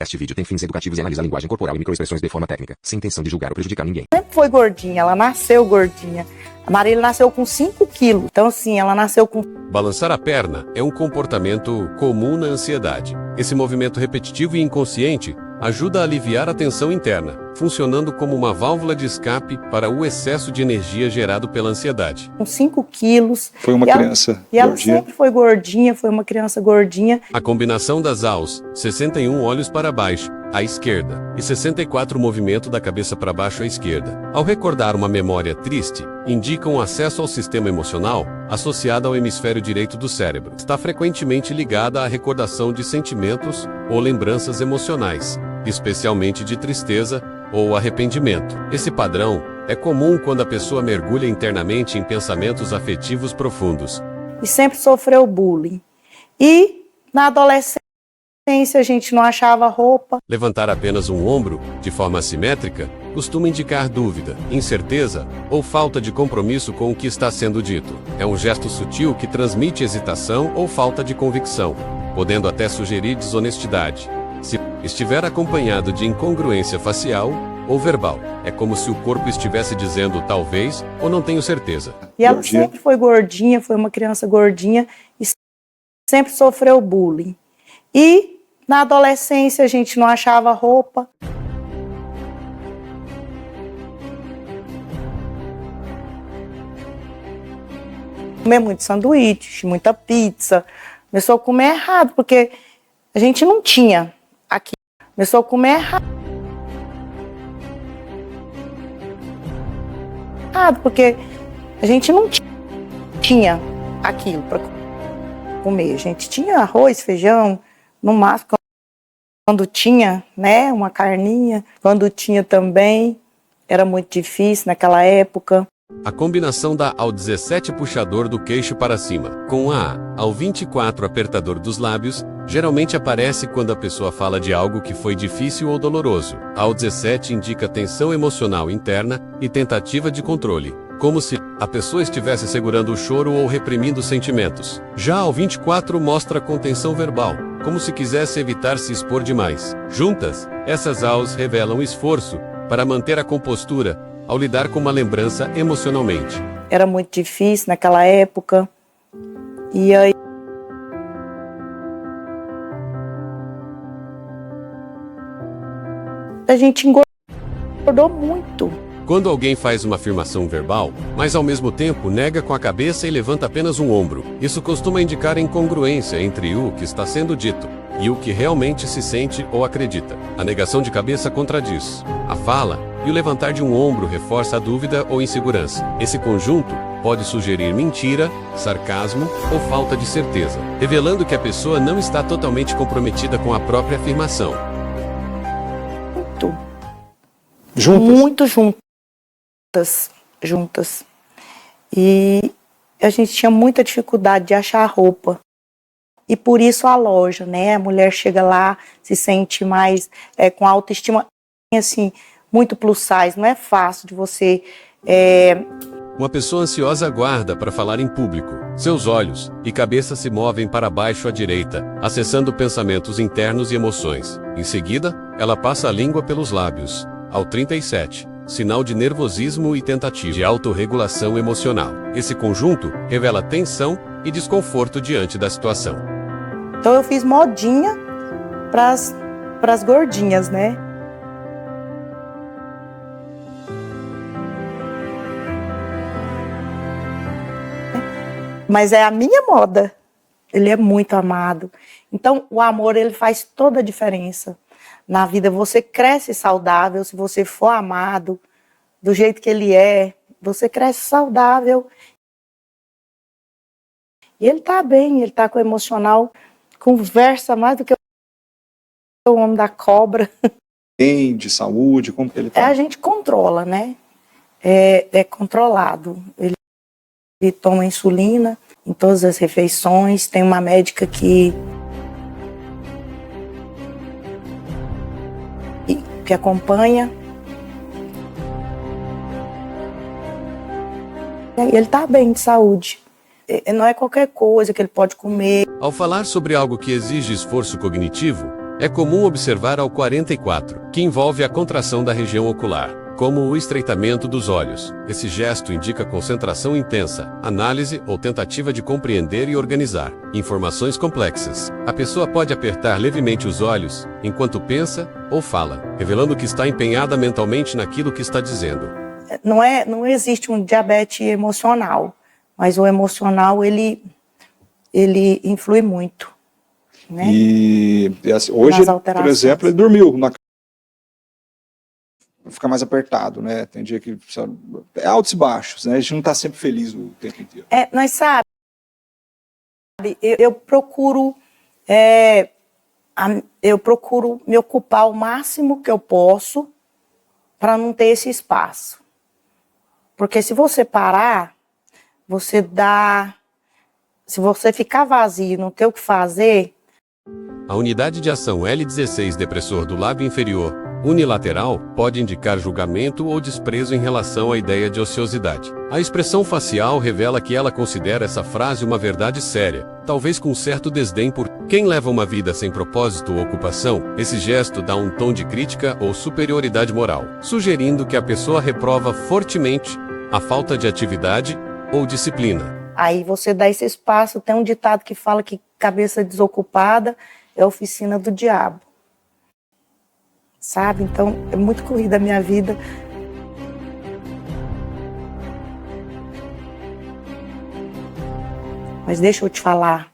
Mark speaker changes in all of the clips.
Speaker 1: Este vídeo tem fins educativos e analisa a linguagem corporal e microexpressões de forma técnica, sem intenção de julgar ou prejudicar ninguém.
Speaker 2: Sempre foi gordinha, ela nasceu gordinha. A Marília nasceu com 5 quilos, então assim, ela nasceu com...
Speaker 3: Balançar a perna é um comportamento comum na ansiedade. Esse movimento repetitivo e inconsciente ajuda a aliviar a tensão interna, funcionando como uma válvula de escape para o excesso de energia gerado pela ansiedade.
Speaker 2: Com 5 quilos.
Speaker 4: Foi uma criança
Speaker 2: E ela
Speaker 4: gordinha.
Speaker 2: sempre foi gordinha, foi uma criança gordinha.
Speaker 3: A combinação das aos, 61 olhos para baixo, à esquerda, e 64 movimento da cabeça para baixo à esquerda, ao recordar uma memória triste, indica um acesso ao sistema emocional associado ao hemisfério direito do cérebro. Está frequentemente ligada à recordação de sentimentos ou lembranças emocionais, especialmente de tristeza ou arrependimento. Esse padrão é comum quando a pessoa mergulha internamente em pensamentos afetivos profundos.
Speaker 2: E sempre sofreu bullying. E na adolescência a gente não achava roupa.
Speaker 3: Levantar apenas um ombro, de forma assimétrica, costuma indicar dúvida, incerteza ou falta de compromisso com o que está sendo dito. É um gesto sutil que transmite hesitação ou falta de convicção, podendo até sugerir desonestidade. Se estiver acompanhado de incongruência facial ou verbal, é como se o corpo estivesse dizendo talvez ou não tenho certeza.
Speaker 2: E ela
Speaker 4: Gordinha.
Speaker 2: sempre foi gordinha, foi uma criança gordinha e sempre sofreu bullying. E na adolescência a gente não achava roupa. Comer muito sanduíche, muita pizza. Começou a comer errado, porque a gente não tinha aqui. Começou a comer errado, porque a gente não tinha aquilo para comer. A gente tinha arroz, feijão, no máximo quando tinha, né, uma carninha. Quando tinha também, era muito difícil naquela época.
Speaker 3: A combinação da ao 17 puxador do queixo para cima, com a ao 24 apertador dos lábios, geralmente aparece quando a pessoa fala de algo que foi difícil ou doloroso. Ao 17 indica tensão emocional interna e tentativa de controle, como se a pessoa estivesse segurando o choro ou reprimindo sentimentos. Já ao 24 mostra contenção verbal, como se quisesse evitar se expor demais. Juntas, essas aos revelam esforço para manter a compostura ao lidar com uma lembrança emocionalmente.
Speaker 2: Era muito difícil naquela época. E aí a gente engordou muito.
Speaker 3: Quando alguém faz uma afirmação verbal, mas ao mesmo tempo nega com a cabeça e levanta apenas um ombro, isso costuma indicar incongruência entre o que está sendo dito e o que realmente se sente ou acredita. A negação de cabeça contradiz a fala e o levantar de um ombro reforça a dúvida ou insegurança. Esse conjunto pode sugerir mentira, sarcasmo ou falta de certeza, revelando que a pessoa não está totalmente comprometida com a própria afirmação.
Speaker 2: Muito juntas. E a gente tinha muita dificuldade de achar roupa. E por isso a loja, né? A mulher chega lá, se sente mais com autoestima, assim, muito plus size. Não é fácil de você...
Speaker 3: Uma pessoa ansiosa aguarda para falar em público. Seus olhos e cabeça se movem para baixo à direita, acessando pensamentos internos e emoções. Em seguida, ela passa a língua pelos lábios. Ao 37, sinal de nervosismo e tentativa de autorregulação emocional. Esse conjunto revela tensão e desconforto diante da situação.
Speaker 2: Então eu fiz modinha pras gordinhas, né? Mas é a minha moda. Ele é muito amado. Então o amor, ele faz toda a diferença. Na vida você cresce saudável se você for amado do jeito que ele é. Você cresce saudável. E ele tá bem, ele tá com o emocional, conversa mais do que o homem da cobra.
Speaker 4: Tem de saúde, como que ele tá?
Speaker 2: A gente controla, né? É controlado. Ele toma insulina em todas as refeições. Tem uma médica que acompanha. E ele tá bem de saúde. Não é qualquer coisa que ele pode comer.
Speaker 3: Ao falar sobre algo que exige esforço cognitivo, É comum observar ao 44, que envolve a contração da região ocular, como o estreitamento dos olhos. Esse gesto indica concentração intensa, análise ou tentativa de compreender e organizar informações complexas. A pessoa pode apertar levemente os olhos enquanto pensa ou fala, revelando que está empenhada mentalmente naquilo que está dizendo.
Speaker 2: Não existe um diabetes emocional, mas o emocional ele influi muito, né?
Speaker 4: E assim, hoje, por exemplo, ele dormiu na fica mais apertado, né? Tem dia que sabe, é altos e baixos, né? A gente não está sempre feliz o tempo inteiro.
Speaker 2: Nós sabe, eu procuro me ocupar o máximo que eu posso para não ter esse espaço. Porque se você parar, se você ficar vazio e não ter o que fazer...
Speaker 3: A unidade de ação L16 depressor do lábio inferior, unilateral, pode indicar julgamento ou desprezo em relação à ideia de ociosidade. A expressão facial revela que ela considera essa frase uma verdade séria, talvez com certo desdém por quem leva uma vida sem propósito ou ocupação. Esse gesto dá um tom de crítica ou superioridade moral, sugerindo que a pessoa reprova fortemente a falta de atividade ou disciplina.
Speaker 2: Aí você dá esse espaço, tem um ditado que fala que cabeça desocupada é a oficina do diabo. Sabe? Então, é muito corrida a minha vida. Mas deixa eu te falar,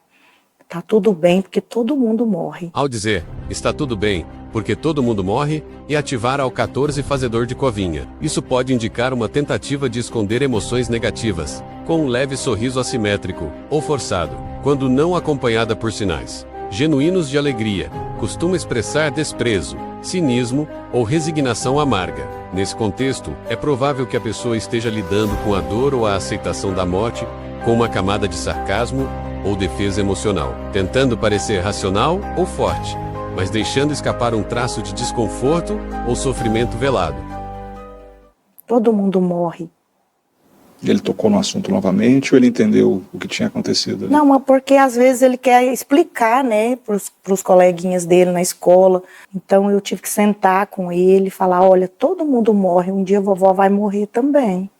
Speaker 2: tá tudo bem porque todo mundo morre.
Speaker 3: Ao dizer, está tudo bem, porque todo mundo morre, e ativar ao 14 fazedor de covinha. Isso pode indicar uma tentativa de esconder emoções negativas, com um leve sorriso assimétrico, ou forçado, quando não acompanhada por sinais genuínos de alegria, costuma expressar desprezo, cinismo ou resignação amarga. Nesse contexto, é provável que a pessoa esteja lidando com a dor ou a aceitação da morte, com uma camada de sarcasmo ou defesa emocional, tentando parecer racional ou forte, mas deixando escapar um traço de desconforto ou sofrimento velado.
Speaker 2: Todo mundo morre.
Speaker 4: Ele tocou no assunto novamente ou ele entendeu o que tinha acontecido ali?
Speaker 2: Não, mas porque às vezes ele quer explicar, né, para os coleguinhas dele na escola. Então eu tive que sentar com ele e falar, olha, todo mundo morre, um dia a vovó vai morrer também.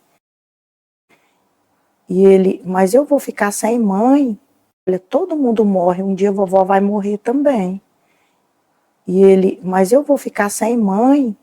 Speaker 2: E ele, mas eu vou ficar sem mãe? Olha, todo mundo morre, um dia a vovó vai morrer também. E ele, mas eu vou ficar sem mãe?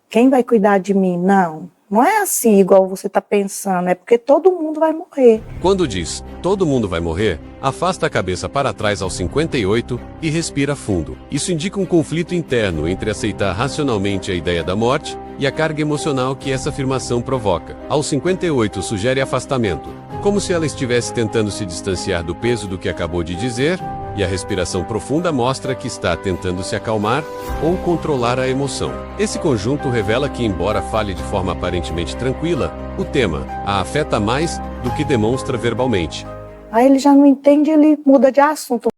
Speaker 2: Quem vai cuidar de mim? Não é assim igual você está pensando, é porque todo mundo vai morrer.
Speaker 3: Quando diz, todo mundo vai morrer, afasta a cabeça para trás aos 58 e respira fundo. Isso indica um conflito interno entre aceitar racionalmente a ideia da morte e a carga emocional que essa afirmação provoca. Aos 58 sugere afastamento, como se ela estivesse tentando se distanciar do peso do que acabou de dizer, e a respiração profunda mostra que está tentando se acalmar ou controlar a emoção. Esse conjunto revela que, embora fale de forma aparentemente tranquila, o tema a afeta mais do que demonstra verbalmente.
Speaker 2: Aí ele já não entende, ele muda de assunto.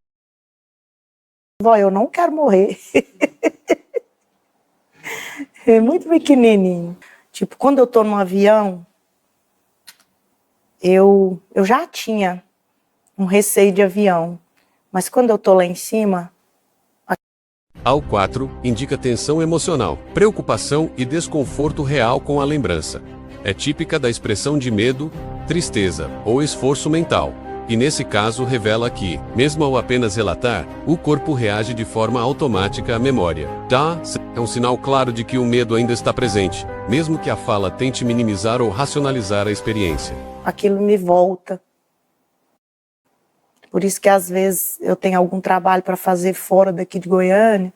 Speaker 2: Vó, eu não quero morrer. É muito pequenininho. Tipo, quando eu tô no avião, eu já tinha um receio de avião. Mas quando eu tô lá em cima...
Speaker 3: Ao 4, indica tensão emocional, preocupação e desconforto real com a lembrança. É típica da expressão de medo, tristeza ou esforço mental. E nesse caso revela que, mesmo ao apenas relatar, o corpo reage de forma automática à memória. É um sinal claro de que o medo ainda está presente, mesmo que a fala tente minimizar ou racionalizar a experiência.
Speaker 2: Aquilo me volta. Por isso que às vezes eu tenho algum trabalho para fazer fora daqui de Goiânia.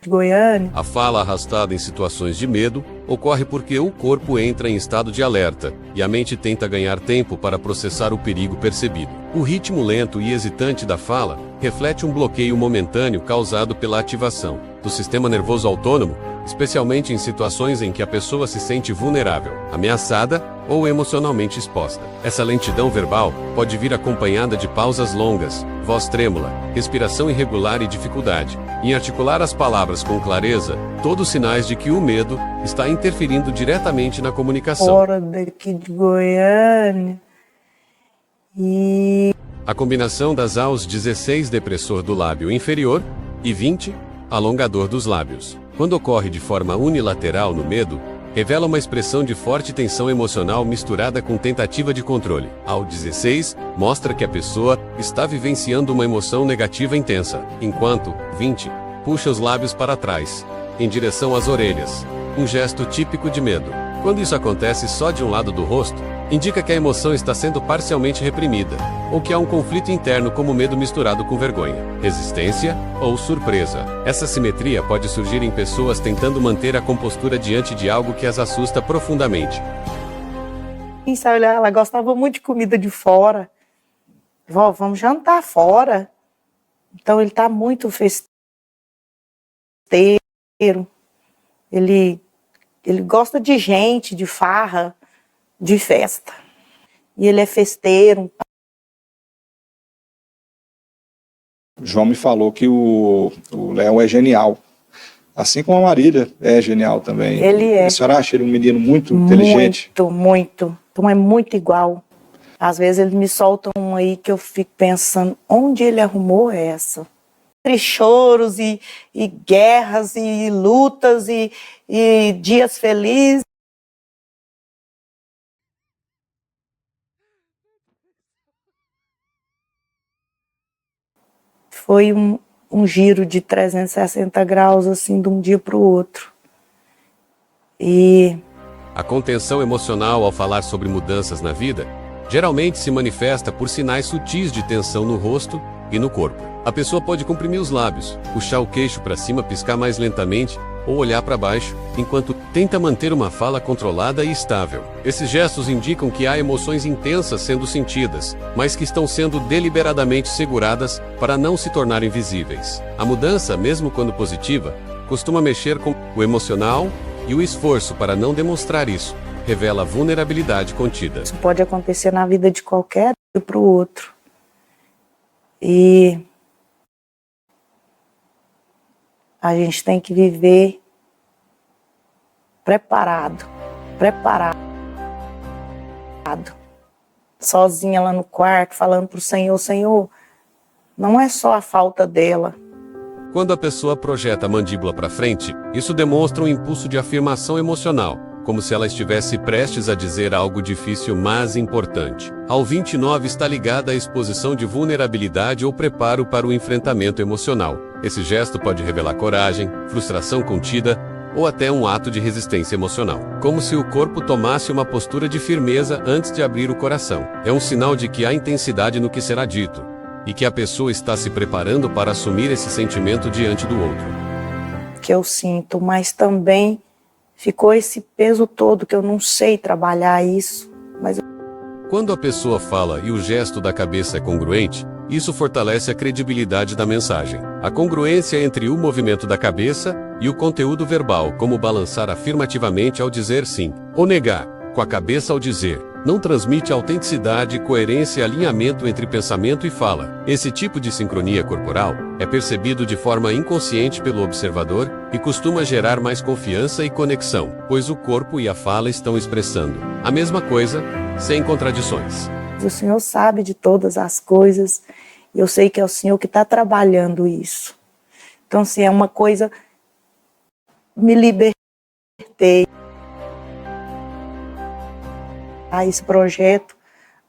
Speaker 3: A fala arrastada em situações de medo ocorre porque o corpo entra em estado de alerta e a mente tenta ganhar tempo para processar o perigo percebido. O ritmo lento e hesitante da fala reflete um bloqueio momentâneo causado pela ativação do sistema nervoso autônomo, especialmente em situações em que a pessoa se sente vulnerável, ameaçada ou emocionalmente exposta. Essa lentidão verbal pode vir acompanhada de pausas longas, voz trêmula, respiração irregular e dificuldade em articular as palavras com clareza, todos sinais de que o medo está interferindo diretamente na comunicação.
Speaker 2: Fora daqui de Goiânia.
Speaker 3: A combinação das AUs 16 depressor do lábio inferior e 20 alongador dos lábios. Quando ocorre de forma unilateral no medo, revela uma expressão de forte tensão emocional misturada com tentativa de controle. Ao 16, mostra que a pessoa está vivenciando uma emoção negativa intensa, enquanto 20 puxa os lábios para trás, em direção às orelhas, um gesto típico de medo. Quando isso acontece só de um lado do rosto, indica que a emoção está sendo parcialmente reprimida, ou que há um conflito interno como medo misturado com vergonha, resistência ou surpresa. Essa simetria pode surgir em pessoas tentando manter a compostura diante de algo que as assusta profundamente.
Speaker 2: Ela gostava muito de comida de fora. Vó, vamos jantar fora. Então ele está muito festeiro. Ele gosta de gente, de farra, de festa. E ele é festeiro.
Speaker 4: João me falou que o Léo é genial. Assim como a Marília é genial também.
Speaker 2: Ele é.
Speaker 4: A senhora acha ele um menino muito inteligente?
Speaker 2: Muito. Então é muito igual. Às vezes ele me solta um aí que eu fico pensando, onde ele arrumou essa? Entre choros e guerras e lutas e dias felizes. Foi um giro de 360 graus, assim, de um dia para o outro.
Speaker 3: A contenção emocional ao falar sobre mudanças na vida geralmente se manifesta por sinais sutis de tensão no rosto e no corpo. A pessoa pode comprimir os lábios, puxar o queixo para cima, piscar mais lentamente ou olhar para baixo, enquanto tenta manter uma fala controlada e estável. Esses gestos indicam que há emoções intensas sendo sentidas, mas que estão sendo deliberadamente seguradas para não se tornarem visíveis. A mudança, mesmo quando positiva, costuma mexer com o emocional e o esforço para não demonstrar isso revela vulnerabilidade contida.
Speaker 2: Isso pode acontecer na vida de qualquer um para o outro. E a gente tem que viver preparado. Sozinha lá no quarto, falando para o Senhor, Senhor, não é só a falta dela.
Speaker 3: Quando a pessoa projeta a mandíbula para frente, isso demonstra um impulso de afirmação emocional, como se ela estivesse prestes a dizer algo difícil, mas importante. Ao 29 está ligada à exposição de vulnerabilidade ou preparo para o enfrentamento emocional. Esse gesto pode revelar coragem, frustração contida ou até um ato de resistência emocional. Como se o corpo tomasse uma postura de firmeza antes de abrir o coração. É um sinal de que há intensidade no que será dito e que a pessoa está se preparando para assumir esse sentimento diante do outro.
Speaker 2: Que eu sinto, mas também ficou esse peso todo que eu não sei trabalhar isso. Mas
Speaker 3: quando a pessoa fala e o gesto da cabeça é congruente, isso fortalece a credibilidade da mensagem. A congruência entre o movimento da cabeça e o conteúdo verbal, como balançar afirmativamente ao dizer sim, ou negar, com a cabeça ao dizer, não transmite autenticidade, coerência e alinhamento entre pensamento e fala. Esse tipo de sincronia corporal é percebido de forma inconsciente pelo observador e costuma gerar mais confiança e conexão, pois o corpo e a fala estão expressando a mesma coisa, sem contradições.
Speaker 2: O Senhor sabe de todas as coisas, e eu sei que é o Senhor que está trabalhando isso. Então, assim, é uma coisa, me libertei a esse projeto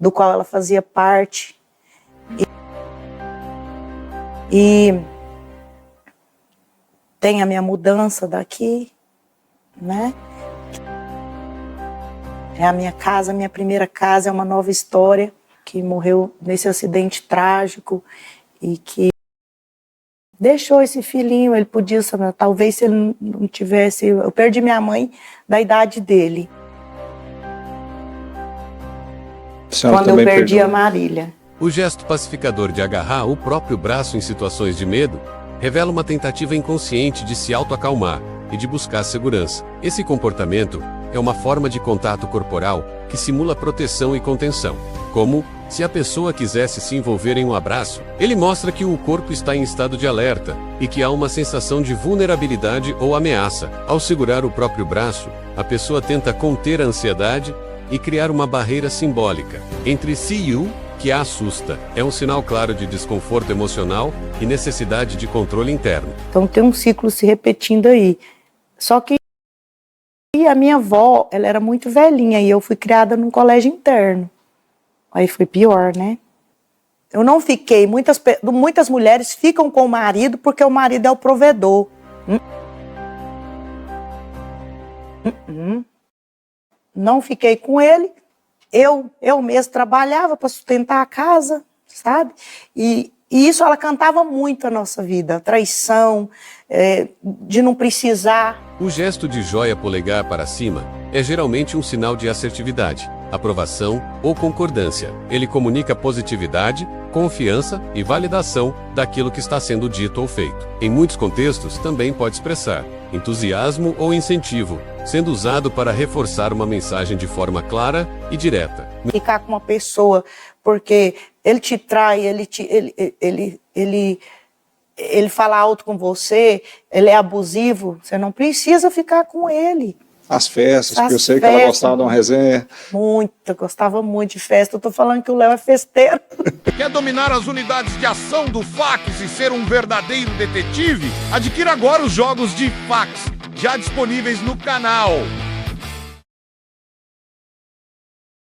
Speaker 2: do qual ela fazia parte. E tem a minha mudança daqui, né? É a minha casa, a minha primeira casa, é uma nova história, que morreu nesse acidente trágico e que deixou esse filhinho. Ele podia, talvez se ele não tivesse... Eu perdi minha mãe da idade dele, quando eu perdi a Marília.
Speaker 3: O gesto pacificador de agarrar o próprio braço em situações de medo revela uma tentativa inconsciente de se autoacalmar e de buscar segurança. Esse comportamento é uma forma de contato corporal que simula proteção e contenção, como se a pessoa quisesse se envolver em um abraço. Ele mostra que o corpo está em estado de alerta e que há uma sensação de vulnerabilidade ou ameaça. Ao segurar o próprio braço, a pessoa tenta conter a ansiedade e criar uma barreira simbólica entre si e o que a assusta. É um sinal claro de desconforto emocional e necessidade de controle interno.
Speaker 2: Então tem um ciclo se repetindo aí. Só que a minha avó, ela era muito velhinha e eu fui criada num colégio interno. Aí foi pior, né? Eu não fiquei, muitas mulheres ficam com o marido porque o marido é o provedor. Não fiquei com ele, eu mesmo trabalhava para sustentar a casa, sabe? E isso ela cantava muito a nossa vida, a traição, de não precisar.
Speaker 3: O gesto de joia polegar para cima é geralmente um sinal de assertividade, aprovação ou concordância. Ele comunica positividade, confiança e validação daquilo que está sendo dito ou feito. Em muitos contextos, também pode expressar entusiasmo ou incentivo, sendo usado para reforçar uma mensagem de forma clara e direta.
Speaker 2: Ficar com uma pessoa porque ele te trai, ele fala alto com você, ele é abusivo, você não precisa ficar com ele.
Speaker 4: As festas, que eu sei que ela gostava de uma resenha.
Speaker 2: Muito, gostava muito de festa. Eu tô falando que o Léo é festeiro.
Speaker 5: Quer dominar as unidades de ação do Fax e ser um verdadeiro detetive? Adquira agora os jogos de Fax, já disponíveis no canal.